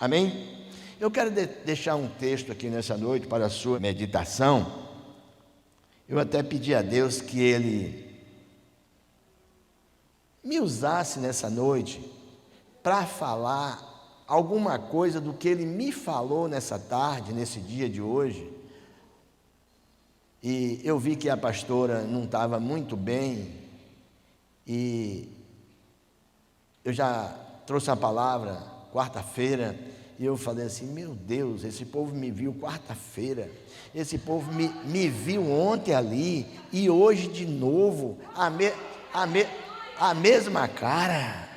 Amém? Eu quero deixar um texto aqui nessa noite para a sua meditação. Eu até pedi a Deus que Ele me usasse nessa noite para falar alguma coisa do que Ele me falou nessa tarde, nesse dia de hoje. E eu vi que a pastora não estava muito bem, e eu já trouxe a palavra quarta-feira, e eu falei assim: meu Deus, esse povo me viu quarta-feira, esse povo me viu ontem ali, e hoje de novo, a mesma cara.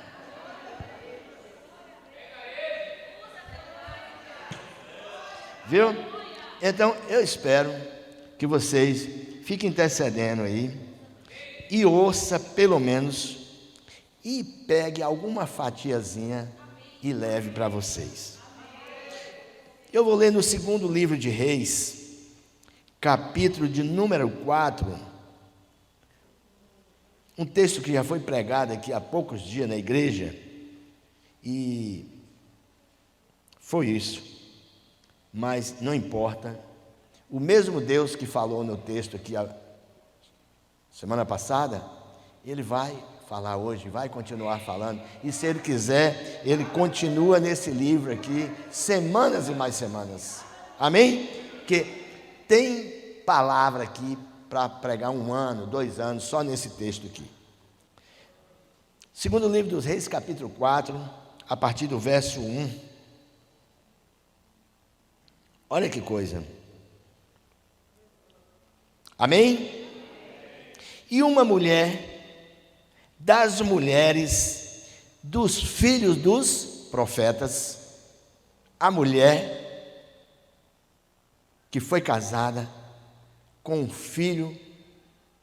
Viu? Então eu espero que vocês fiquem intercedendo aí e ouça pelo menos, e pegue alguma fatiazinha e leve para vocês. Eu vou ler no segundo livro de Reis, capítulo de número 4, um texto que já foi pregado aqui há poucos dias na igreja, e foi isso, mas não importa. O mesmo Deus que falou no texto aqui a semana passada, Ele vai falar hoje, vai continuar falando, e se Ele quiser, Ele continua nesse livro aqui, semanas e mais semanas, amém? Que tem palavra aqui para pregar 1 ano, 2 anos, só nesse texto aqui. Segundo livro dos Reis, capítulo 4, a partir do verso 1, olha que coisa. Amém? E uma mulher das mulheres dos filhos dos profetas, a mulher que foi casada com um filho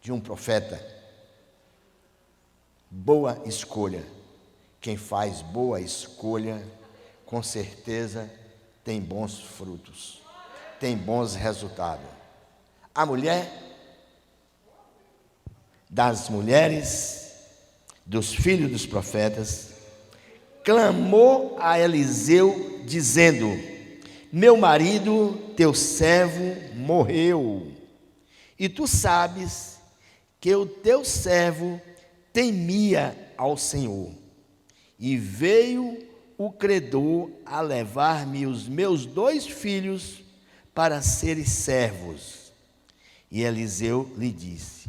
de um profeta. Boa escolha. Quem faz boa escolha, com certeza tem bons frutos, tem bons resultados. A mulher das mulheres dos filhos dos profetas clamou a Eliseu dizendo: meu marido, teu servo, morreu, e tu sabes que o teu servo temia ao Senhor, e veio o credor a levar-me os meus 2 filhos para serem servos. E Eliseu lhe disse: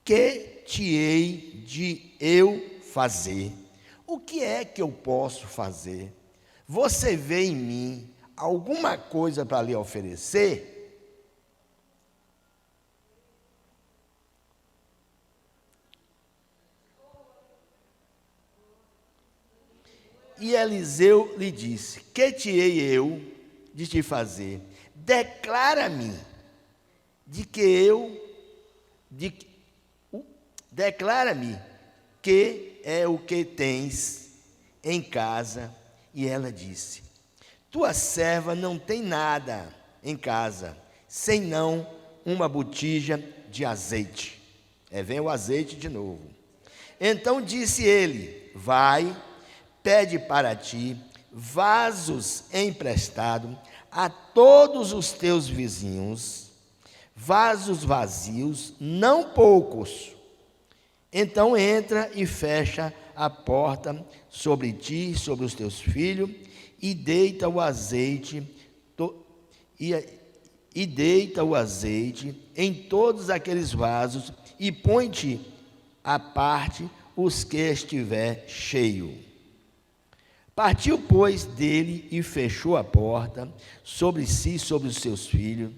que te hei de eu fazer? O que é que eu posso fazer? Você vê em mim alguma coisa para lhe oferecer? E Eliseu lhe disse: que te hei eu de te fazer? Declara-me declara-me que é o que tens em casa. E ela disse: tua serva não tem nada em casa, senão uma botija de azeite. Vem o azeite de novo. Então disse ele: vai, pede para ti vasos emprestados a todos os teus vizinhos, vasos vazios, não poucos. Então entra e fecha a porta sobre ti e sobre os teus filhos, e deita o azeite em todos aqueles vasos, e põe-te à parte os que estiver cheio. Partiu, pois, dele e fechou a porta sobre si e sobre os seus filhos,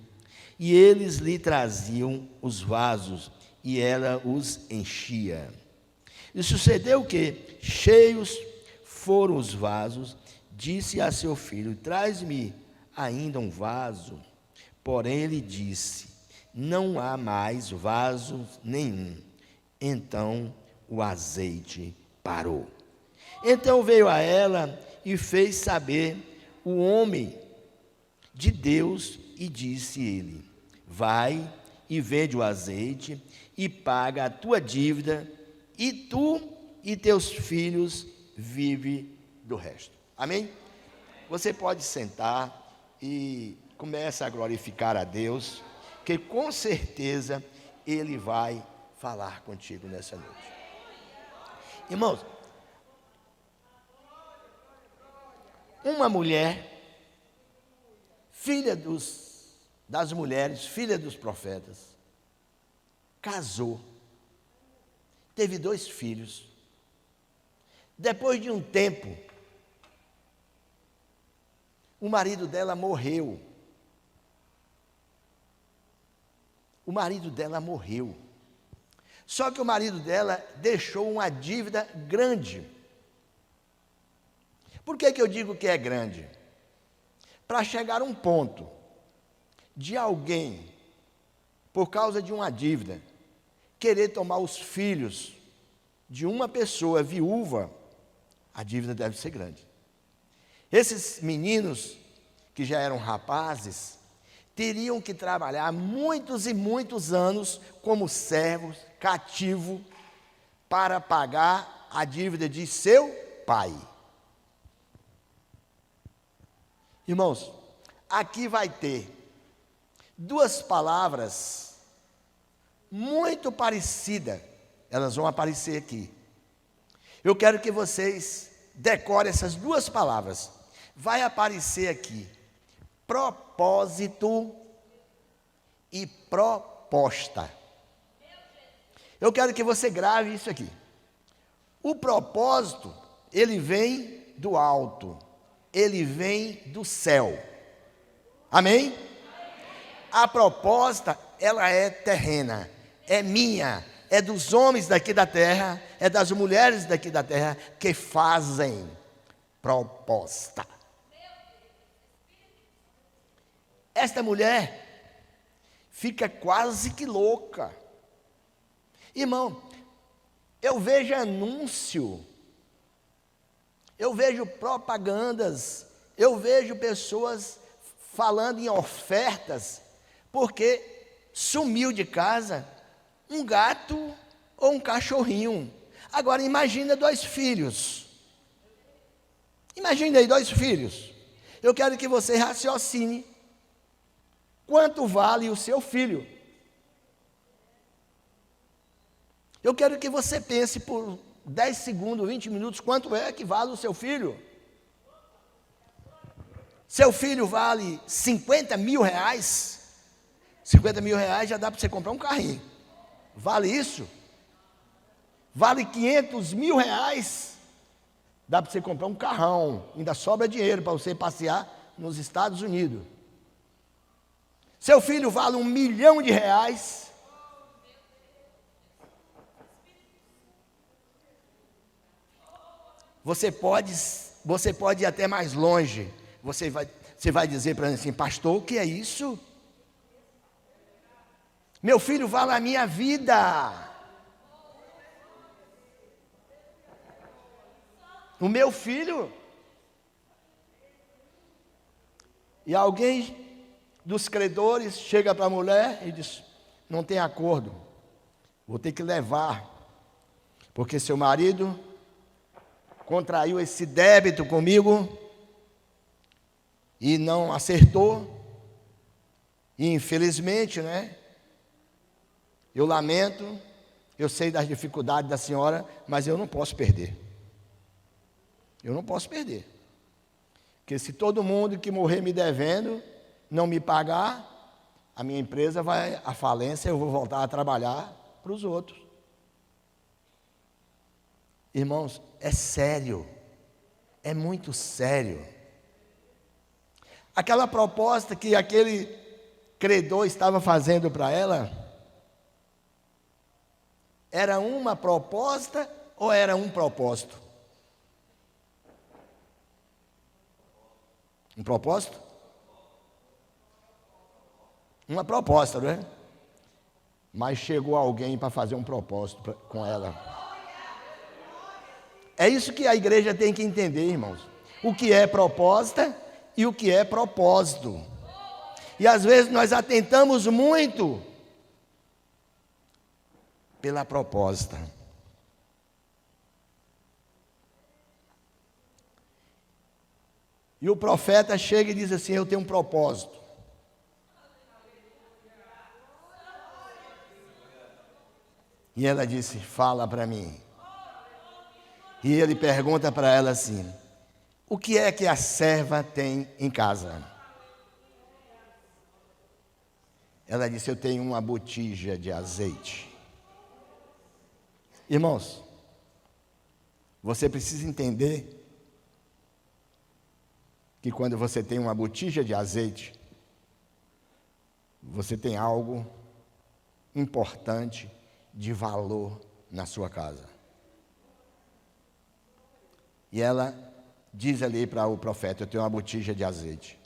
e eles lhe traziam os vasos, e ela os enchia. E sucedeu que, cheios foram os vasos, disse a seu filho: traz-me ainda um vaso. Porém ele disse: não há mais vaso nenhum. Então o azeite parou. Então veio a ela e fez saber o homem de Deus, e disse ele: vai e vende o azeite e paga a tua dívida, e tu e teus filhos vive do resto. Amém? você pode sentar e começa a glorificar a Deus, que com certeza Ele vai falar contigo nessa noite. Irmãos, uma mulher, filha das mulheres, filha dos profetas, casou, teve 2 filhos. Depois de um tempo, o marido dela morreu. O marido dela morreu. Só que o marido dela deixou uma dívida grande. Por que eu digo que é grande? Para chegar a um ponto de alguém, por causa de uma dívida, querer tomar os filhos de uma pessoa viúva, a dívida deve ser grande. Esses meninos, que já eram rapazes, teriam que trabalhar muitos e muitos anos como servos, cativo, para pagar a dívida de seu pai. Irmãos, aqui vai ter 2 palavras muito parecidas, elas vão aparecer aqui. Eu quero que vocês decorem essas 2 palavras. Vai aparecer aqui propósito e proposta. Eu quero que você grave isso aqui. O propósito, ele vem do alto, ele vem do céu. Amém? A proposta, ela é terrena, é minha, é dos homens daqui da terra, é das mulheres daqui da terra que fazem proposta. Esta mulher fica quase que louca. Irmão, eu vejo anúncio, eu vejo propagandas, eu vejo pessoas falando em ofertas, porque sumiu de casa um gato ou um cachorrinho. Agora imagina 2 filhos. Imagina aí 2 filhos. Eu quero que você raciocine. Quanto vale o seu filho? Eu quero que você pense por 10 segundos, 20 minutos, quanto é que vale o seu filho? Seu filho vale 50 mil reais? 50 mil reais já dá para você comprar um carrinho. Vale isso? Vale 500 mil reais? Dá para você comprar um carrão. Ainda sobra dinheiro para você passear nos Estados Unidos. Seu filho vale 1 milhão de reais? Você pode ir até mais longe. Você vai dizer para mim assim, pastor, o que é isso? Meu filho vale a minha vida. O meu filho. E alguém dos credores chega para a mulher e diz, não tem acordo, vou ter que levar, porque seu marido contraiu esse débito comigo e não acertou, e infelizmente, eu lamento, eu sei das dificuldades da senhora, mas eu não posso perder. Eu não posso perder. Porque se todo mundo que morrer me devendo, não me pagar, a minha empresa vai à falência, eu vou voltar a trabalhar para os outros. Irmãos, é sério, é muito sério. Aquela proposta que aquele credor estava fazendo para ela, era uma proposta ou era um propósito? Um propósito? Uma proposta, não é? Mas chegou alguém para fazer um propósito com ela. É isso que a igreja tem que entender, irmãos. O que é proposta e o que é propósito. E às vezes nós atentamos muito pela proposta. E o profeta chega e diz assim: eu tenho um propósito. E ela disse: fala para mim. E ele pergunta para ela assim: o que é que a serva tem em casa? Ela disse: eu tenho uma botija de azeite. Irmãos, você precisa entender que quando você tem uma botija de azeite, você tem algo importante, de valor na sua casa. E ela diz ali para o profeta: eu tenho uma botija de azeite.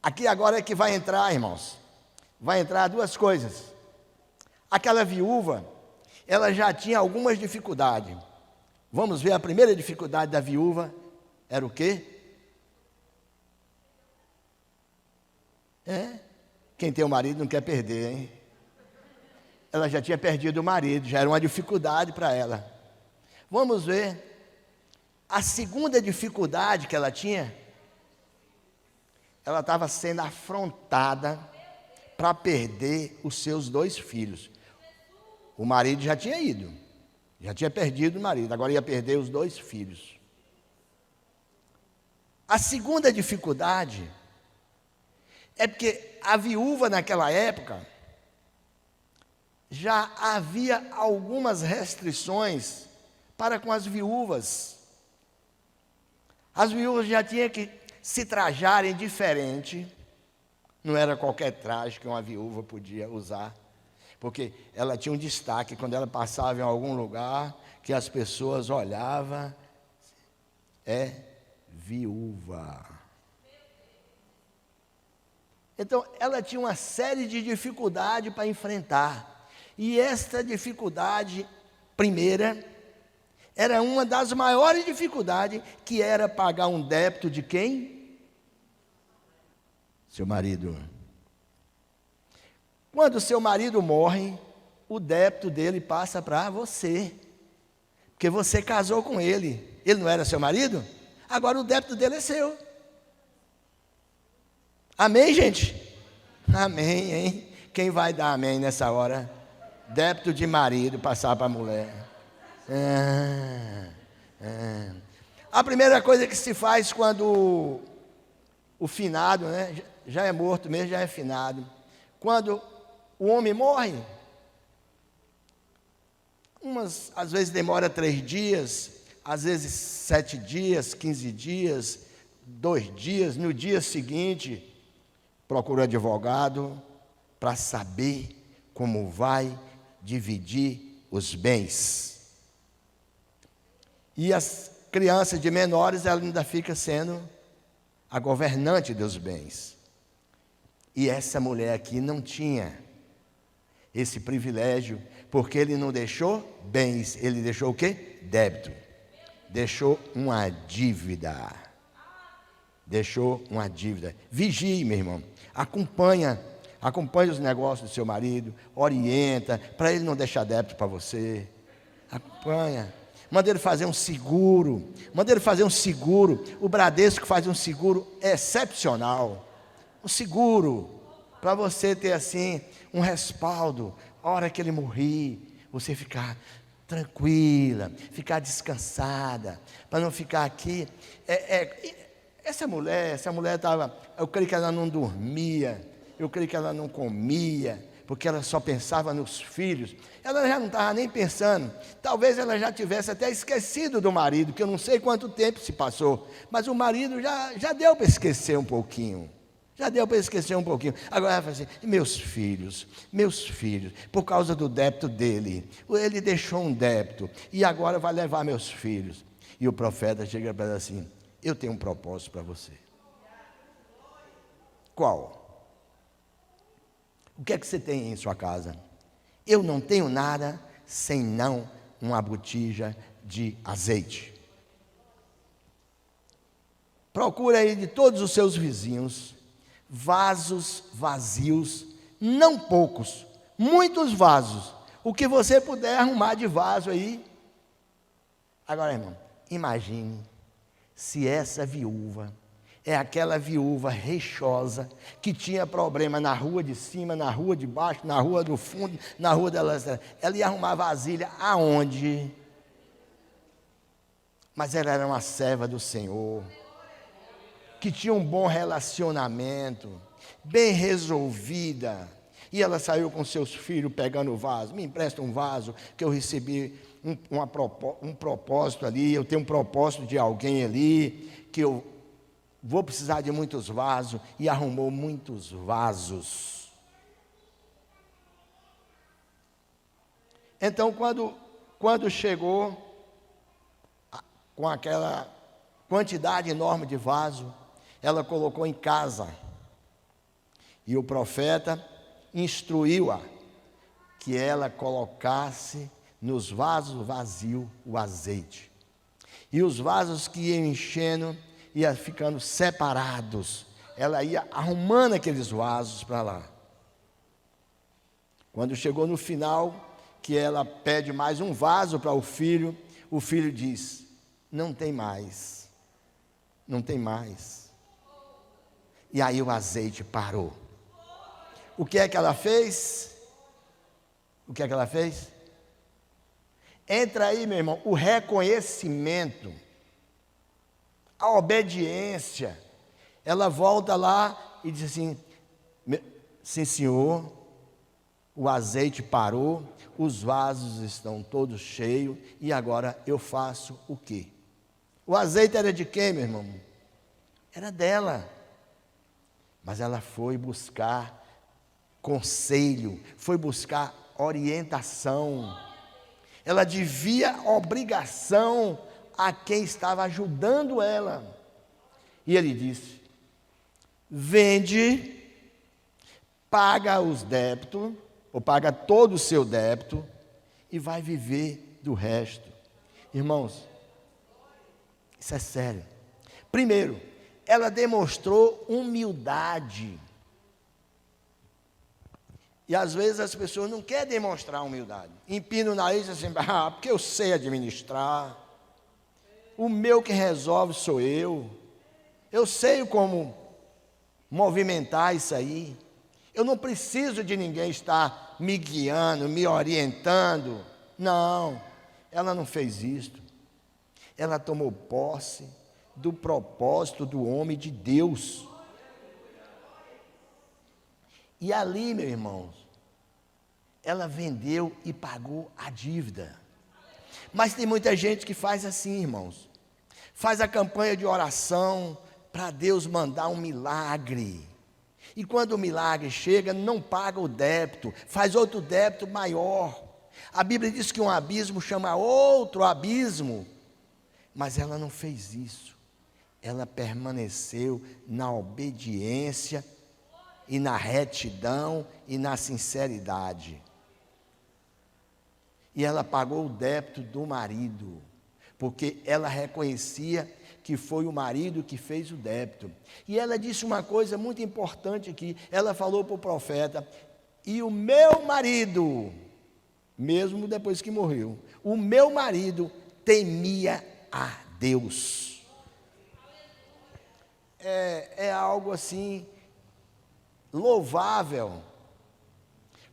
Aqui agora é que vai entrar, irmãos, vai entrar duas coisas. Aquela viúva, ela já tinha algumas dificuldades. Vamos ver, a primeira dificuldade da viúva era o quê? Quem tem um marido não quer perder, hein? Ela já tinha perdido o marido, já era uma dificuldade para ela. Vamos ver, a segunda dificuldade que ela tinha, ela estava sendo afrontada para perder os seus 2 filhos. O marido já tinha ido, já tinha perdido o marido, agora ia perder os 2 filhos. A segunda dificuldade é porque a viúva naquela época já havia algumas restrições para com as viúvas. As viúvas já tinham que se trajarem diferente, não era qualquer traje que uma viúva podia usar, porque ela tinha um destaque quando ela passava em algum lugar, que as pessoas olhavam: é viúva. Então, ela tinha uma série de dificuldades para enfrentar. E esta dificuldade primeira era uma das maiores dificuldades, que era pagar um débito de quem? Seu marido. Quando seu marido morre, o débito dele passa para você, porque você casou com ele. Ele não era seu marido? Agora o débito dele é seu. Amém, gente? Amém, hein? Quem vai dar amém nessa hora? Débito de marido passar para a mulher. A primeira coisa que se faz quando o finado, né, já é morto mesmo, já é finado. Quando o homem morre, às vezes demora 3 dias, às vezes 7 dias, 15 dias, 2 dias. No dia seguinte, procura o advogado para saber como vai dividir os bens. E as crianças de menores, ela ainda fica sendo a governante dos bens. E essa mulher aqui não tinha esse privilégio, porque ele não deixou bens, ele deixou o quê? Débito. Deixou uma dívida. Deixou uma dívida. Vigie, meu irmão. Acompanha os negócios do seu marido, orienta, para ele não deixar débito para você. Acompanha. Manda ele fazer um seguro. O Bradesco faz um seguro excepcional. Um seguro, para você ter assim, um respaldo. A hora que ele morrer, você ficar tranquila, ficar descansada, para não ficar aqui. Essa mulher estava, eu creio que ela não dormia, eu creio que ela não comia, porque ela só pensava nos filhos. Ela já não estava nem pensando, talvez ela já tivesse até esquecido do marido, que eu não sei quanto tempo se passou, mas o marido já deu para esquecer um pouquinho. Agora ela fala assim: meus filhos, por causa do débito dele, ele deixou um débito, e agora vai levar meus filhos. E o profeta chega para ela assim: eu tenho um propósito para você. Qual? O que é que você tem em sua casa? Eu não tenho nada senão uma botija de azeite. Procura aí de todos os seus vizinhos vasos vazios, não poucos, muitos vasos. O que você puder arrumar de vaso aí. Agora, irmão, imagine se essa viúva é aquela viúva reixosa que tinha problema na rua de cima, na rua de baixo, na rua do fundo, na rua delas, ela ia arrumar vasilha aonde? Mas ela era uma serva do Senhor, que tinha um bom relacionamento, bem resolvida, e ela saiu com seus filhos pegando o vaso. Me empresta um vaso que eu recebi um propósito ali, eu tenho um propósito de alguém ali, que eu vou precisar de muitos vasos, e arrumou muitos vasos. Então, quando chegou com aquela quantidade enorme de vaso, ela colocou em casa, e o profeta instruiu-a que ela colocasse nos vasos vazios o azeite, e os vasos que iam enchendo, ia ficando separados, ela ia arrumando aqueles vasos para lá. Quando chegou no final, que ela pede mais um vaso para o filho diz: não tem mais, não tem mais. E aí o azeite parou. O que é que ela fez? O que é que ela fez? Entra aí, meu irmão, o reconhecimento, a obediência. Ela volta lá e diz assim: sim, senhor, o azeite parou, os vasos estão todos cheios, e agora eu faço o quê? O azeite era de quem, meu irmão? Era dela. Mas ela foi buscar conselho, foi buscar orientação. Ela devia obrigação a quem estava ajudando ela. E ele disse: vende, paga os débitos, ou paga todo o seu débito, e vai viver do resto. Irmãos, isso é sério. Primeiro, ela demonstrou humildade. E às vezes as pessoas não querem demonstrar humildade. Empina o nariz assim: porque eu sei administrar. O meu que resolve sou eu. Eu sei como movimentar isso aí. Eu não preciso de ninguém estar me guiando, me orientando. Não, ela não fez isso. Ela tomou posse do propósito do homem de Deus. E ali, meus irmãos, ela vendeu e pagou a dívida. Mas tem muita gente que faz assim, irmãos. Faz a campanha de oração para Deus mandar um milagre. E quando o milagre chega, não paga o débito, faz outro débito maior. A Bíblia diz que um abismo chama outro abismo. Mas ela não fez isso. Ela permaneceu na obediência e na retidão e na sinceridade. E ela pagou o débito do marido, porque ela reconhecia que foi o marido que fez o débito. E ela disse uma coisa muito importante aqui. Ela falou para o profeta: e o meu marido, mesmo depois que morreu, o meu marido temia a Deus. É algo assim louvável.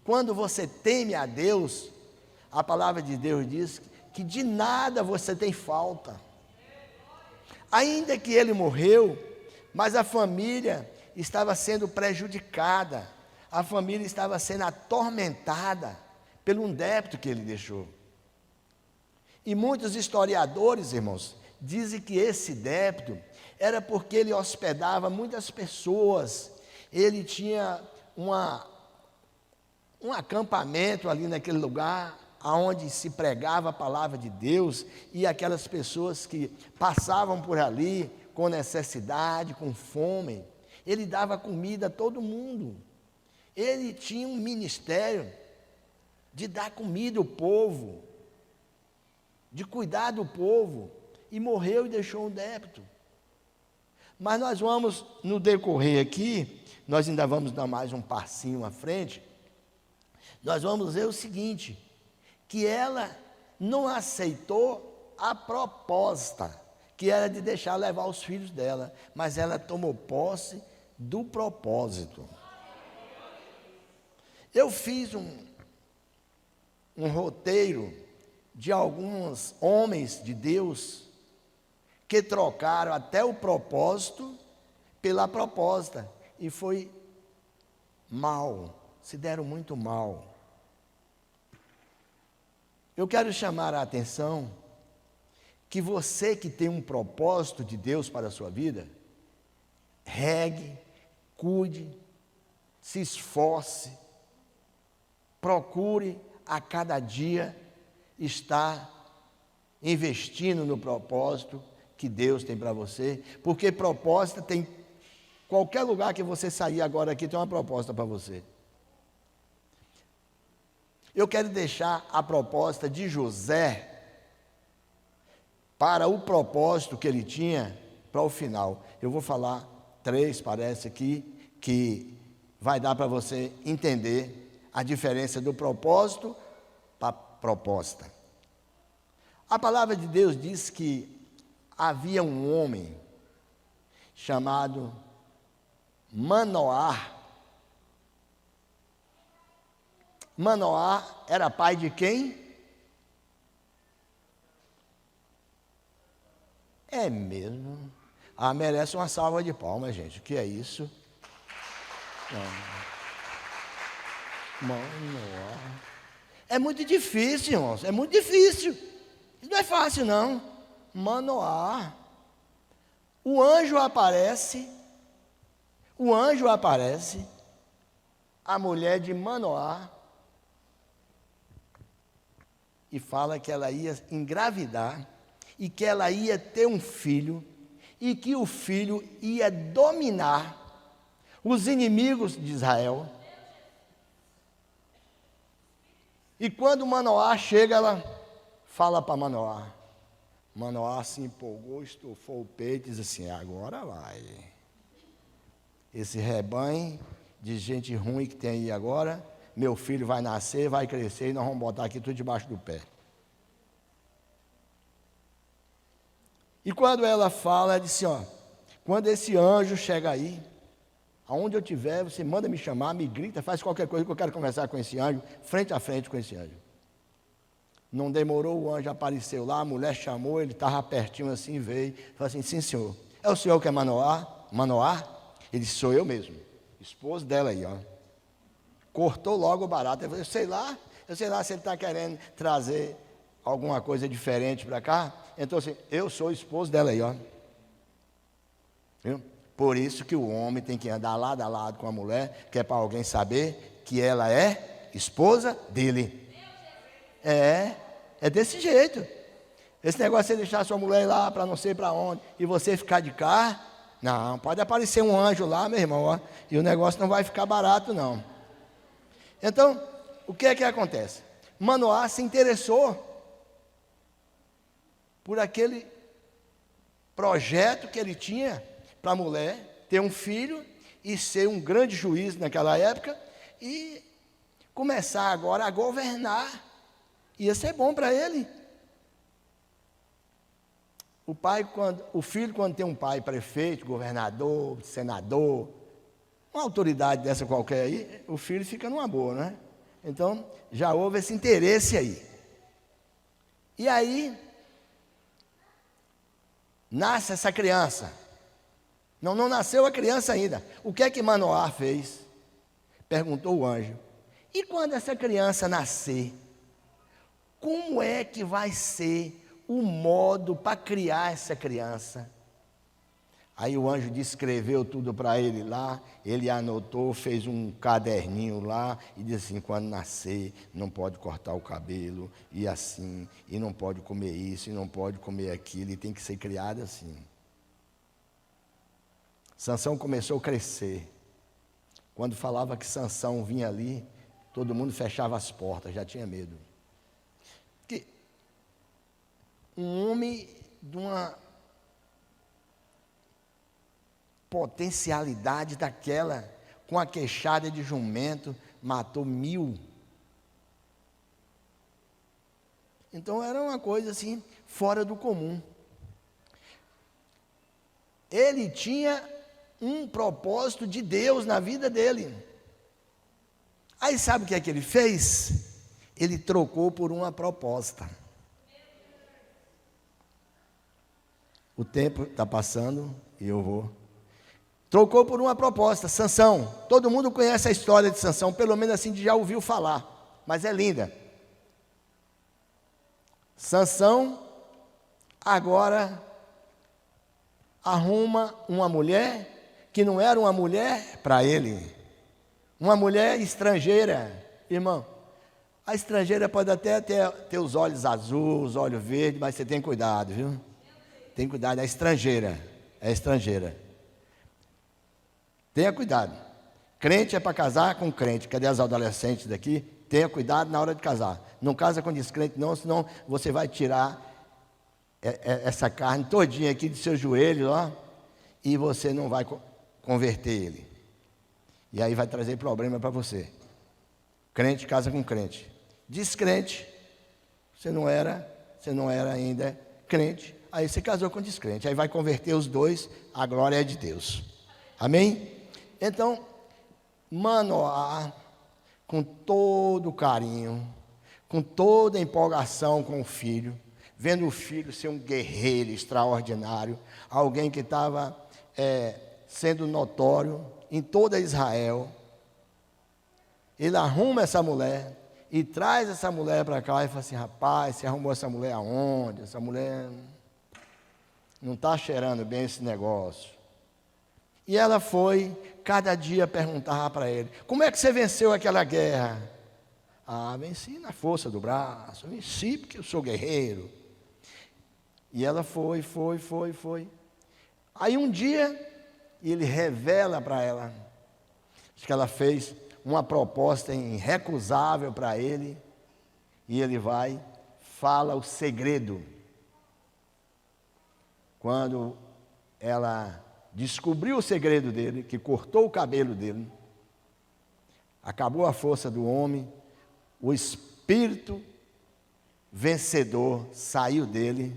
Quando você teme a Deus, a palavra de Deus diz que de nada você tem falta. Ainda que ele morreu, mas a família estava sendo prejudicada, a família estava sendo atormentada pelo um débito que ele deixou. E muitos historiadores, irmãos, dizem que esse débito era porque ele hospedava muitas pessoas. Ele tinha um acampamento ali naquele lugar, onde se pregava a palavra de Deus, e aquelas pessoas que passavam por ali com necessidade, com fome, ele dava comida a todo mundo. Ele tinha um ministério de dar comida ao povo, de cuidar do povo, e morreu e deixou um débito. Mas nós vamos, no decorrer aqui, nós ainda vamos dar mais um passinho à frente, nós vamos ver o seguinte, que ela não aceitou a proposta que era de deixar levar os filhos dela, mas ela tomou posse do propósito. Eu fiz um roteiro de alguns homens de Deus que trocaram até o propósito pela proposta, e foi mal, se deram muito mal. Eu quero chamar a atenção que você que tem um propósito de Deus para a sua vida, regue, cuide, se esforce, procure a cada dia estar investindo no propósito que Deus tem para você, porque proposta tem, qualquer lugar que você sair agora aqui tem uma proposta para você. Eu quero deixar a proposta de José para o propósito que ele tinha para o final. Eu vou falar 3, parece aqui, que vai dar para você entender a diferença do propósito para a proposta. A palavra de Deus diz que havia um homem chamado Manoá. Manoá era pai de quem? É mesmo? Ah, merece uma salva de palmas, gente. O que é isso? Manoá. É muito difícil, irmãos. É muito difícil. Isso não é fácil, não. Manoá. O anjo aparece. A mulher de Manoá. E fala que ela ia engravidar e que ela ia ter um filho e que o filho ia dominar os inimigos de Israel. E quando Manoá chega, ela fala para Manoá. Manoá se empolgou, estufou o peito e diz assim: agora vai. Esse rebanho de gente ruim que tem aí agora, meu filho vai nascer, vai crescer e nós vamos botar aqui tudo debaixo do pé. E quando ela fala, ela disse: ó, quando esse anjo chega aí, aonde eu estiver, você manda me chamar, me grita, faz qualquer coisa que eu quero conversar com esse anjo, frente a frente com esse anjo. Não demorou, o anjo apareceu lá, a mulher chamou, ele estava pertinho assim, veio, falou assim: sim, senhor, é o senhor que é Manoá? Manoá? Ele disse: sou eu mesmo, esposo dela aí, ó. Cortou logo o barato. Ele falou: eu sei lá se ele está querendo trazer alguma coisa diferente para cá. Então assim, eu sou esposo dela aí, ó. Viu? Por isso que o homem tem que andar lado a lado com a mulher, que é para alguém saber que ela é esposa dele. É desse jeito. Esse negócio de deixar sua mulher ir lá para não sei para onde e você ficar de cá, não, pode aparecer um anjo lá, meu irmão, ó, e o negócio não vai ficar barato, não. Então, o que é que acontece? Manoá se interessou por aquele projeto que ele tinha para a mulher ter um filho e ser um grande juiz naquela época e começar agora a governar. Ia ser bom para ele. O filho, quando tem um pai prefeito, governador, senador, uma autoridade dessa qualquer aí, o filho fica numa boa, né? Então, já houve esse interesse aí. E aí, nasce essa criança. Não nasceu a criança ainda. O que é que Manoá fez? Perguntou o anjo: e quando essa criança nascer, como é que vai ser o modo para criar essa criança? Aí o anjo descreveu tudo para ele lá, ele anotou, fez um caderninho lá e disse assim: quando nascer, não pode cortar o cabelo, e assim, e não pode comer isso, e não pode comer aquilo, e tem que ser criado assim. Sansão começou a crescer. Quando falava que Sansão vinha ali, todo mundo fechava as portas, já tinha medo. Porque um homem de uma potencialidade daquela, com a queixada de jumento, matou 1000. Então era uma coisa assim, fora do comum. Ele tinha um propósito de Deus na vida dele. Aí sabe o que é que ele fez? Ele trocou por uma proposta. O tempo está passando e eu vou. Trocou por uma proposta. Sansão, todo mundo conhece a história de Sansão, pelo menos assim já ouviu falar, mas é linda. Sansão agora arruma uma mulher que não era uma mulher para ele, uma mulher estrangeira. Irmão, a estrangeira pode até ter os olhos azuis, os olhos verdes, mas você tem cuidado, viu? Tem cuidado, é estrangeira. Tenha cuidado. Crente é para casar com crente. Cadê as adolescentes daqui? Tenha cuidado na hora de casar. Não casa com descrente não, senão você vai tirar essa carne todinha aqui de seu joelho, ó, e você não vai converter ele. E aí vai trazer problema para você. Crente casa com crente. Descrente, você não era ainda crente, aí você casou com descrente, aí vai converter os dois, a glória é de Deus. Amém? Então, Manoá, com todo carinho, com toda empolgação com o filho, vendo o filho ser um guerreiro extraordinário, alguém que estava sendo notório em toda Israel, ele arruma essa mulher e traz essa mulher para cá e fala assim: rapaz, você arrumou essa mulher aonde? Essa mulher não está cheirando bem esse negócio. E ela foi, cada dia perguntava para ele: como é que você venceu aquela guerra? Ah, venci na força do braço, venci porque eu sou guerreiro. E ela foi. Aí um dia, ele revela para ela, acho que ela fez uma proposta irrecusável para ele, e ele vai, fala o segredo. Quando ela descobriu o segredo dele, que cortou o cabelo dele, acabou a força do homem, o espírito vencedor saiu dele.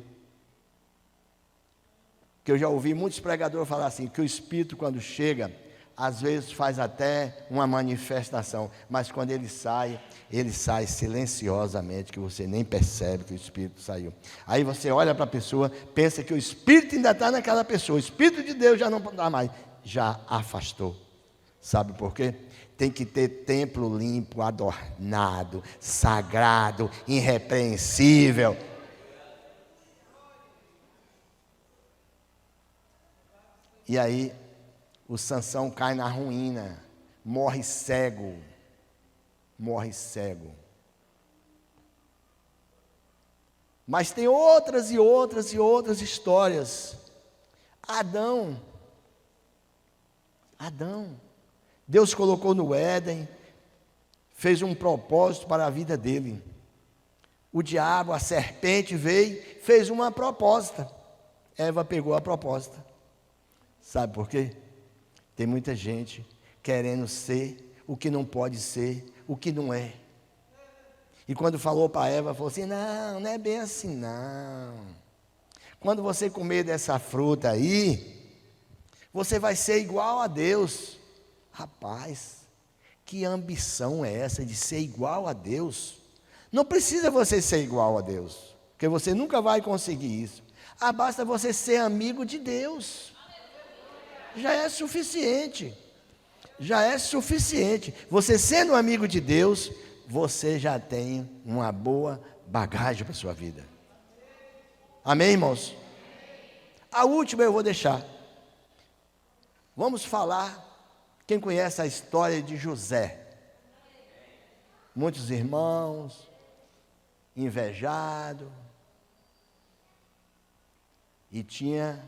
Que eu já ouvi muitos pregadores falar assim, que o espírito quando chega, às vezes faz até uma manifestação, mas quando ele sai silenciosamente, que você nem percebe que o espírito saiu. Aí você olha para a pessoa, pensa que o espírito ainda está naquela pessoa, o espírito de Deus já não dá mais, já afastou. Sabe por quê? Tem que ter templo limpo, adornado, sagrado, irrepreensível. E aí o Sansão cai na ruína, morre cego. Mas tem outras e outras histórias. Adão, Deus colocou no Éden, fez um propósito para a vida dele. O diabo, a serpente veio, fez uma proposta. Eva pegou a proposta. Sabe por quê? Tem muita gente querendo ser o que não pode ser, o que não é. E quando falou para Eva, falou assim: não é bem assim não. Quando você comer dessa fruta aí, você vai ser igual a Deus. Rapaz, que ambição é essa de ser igual a Deus? Não precisa você ser igual a Deus, porque você nunca vai conseguir isso. Basta você ser amigo de Deus. Já é suficiente. Você sendo amigo de Deus, você já tem uma boa bagagem para a sua vida. Amém, irmãos? A última eu vou deixar. Vamos falar, quem conhece a história de José? Muitos irmãos, invejado, e tinha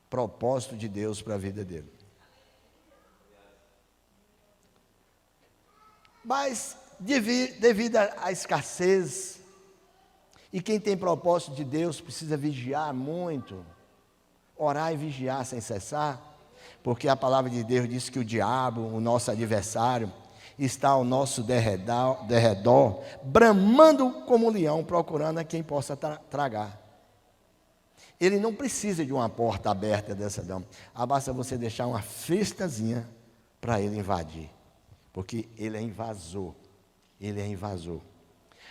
propósito de Deus para a vida dele. Mas devido à escassez, e quem tem propósito de Deus precisa vigiar muito, orar e vigiar sem cessar, porque a palavra de Deus diz que o diabo, o nosso adversário, está ao nosso derredor, bramando como um leão, procurando a quem possa tragar. Ele não precisa de uma porta aberta dessa não. Basta você deixar uma frestazinha para ele invadir. Porque ele é invasor. Ele é invasor.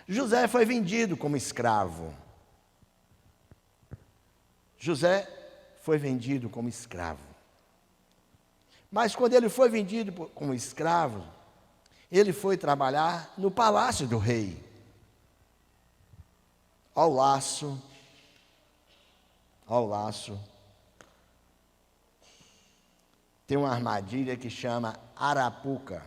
José foi vendido como escravo. José foi vendido como escravo. Mas quando ele foi vendido como escravo, ele foi trabalhar no palácio do rei. Ao laço. Tem uma armadilha que chama arapuca.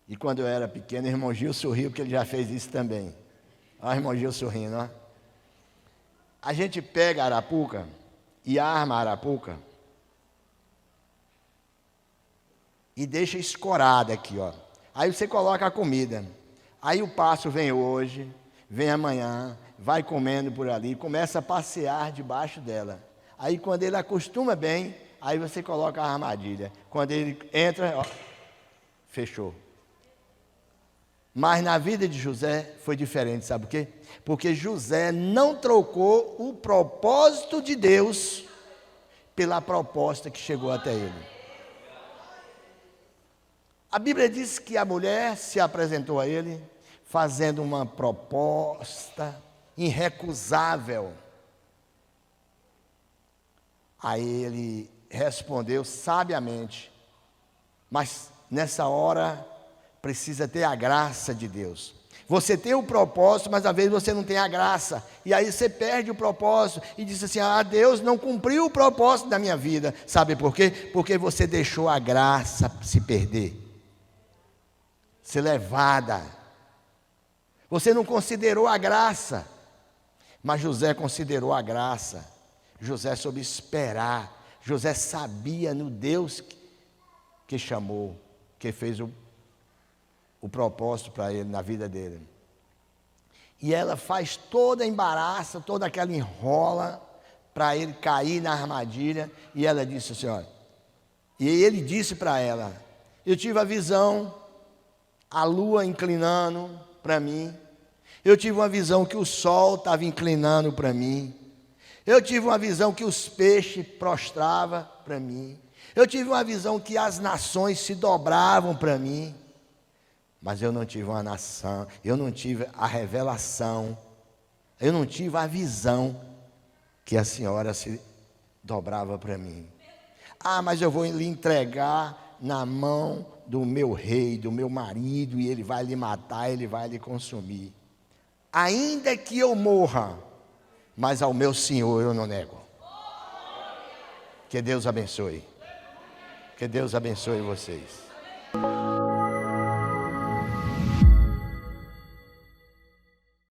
E quando eu era pequeno, o irmão Gil sorriu, porque ele já fez isso também. Olha o irmão Gil sorrindo, ó. A gente pega a arapuca e arma a arapuca e deixa escorada aqui, ó. Aí você coloca a comida. Aí o pássaro vem hoje, vem amanhã, vai comendo por ali, começa a passear debaixo dela. Aí quando ele acostuma bem, aí você coloca a armadilha. Quando ele entra, ó, fechou. Mas na vida de José foi diferente, sabe por quê? Porque José não trocou o propósito de Deus pela proposta que chegou até ele. A Bíblia diz que a mulher se apresentou a ele fazendo uma proposta irrecusável. Aí ele respondeu sabiamente, mas nessa hora precisa ter a graça de Deus. Você tem o propósito, mas às vezes você não tem a graça. E aí você perde o propósito e diz assim: Deus não cumpriu o propósito da minha vida. Sabe por quê? Porque você deixou a graça se perder, ser levada. Você não considerou a graça, mas José considerou a graça. José soube esperar. José sabia no Deus que chamou, que fez o propósito para ele, na vida dele. E ela faz toda a embaraça, toda aquela enrola, para ele cair na armadilha. E ela disse assim, olha, e ele disse para ela: eu tive a visão, a lua inclinando para mim. Eu tive uma visão que o sol estava inclinando para mim. Eu tive uma visão que os peixes prostravam para mim. Eu tive uma visão que as nações se dobravam para mim. Mas eu não tive uma nação, eu não tive a revelação, eu não tive a visão que a senhora se dobrava para mim. Mas eu vou lhe entregar na mão do meu rei, do meu marido, e ele vai lhe matar, ele vai lhe consumir. Ainda que eu morra, mas ao meu Senhor eu não nego. Que Deus abençoe. Que Deus abençoe vocês.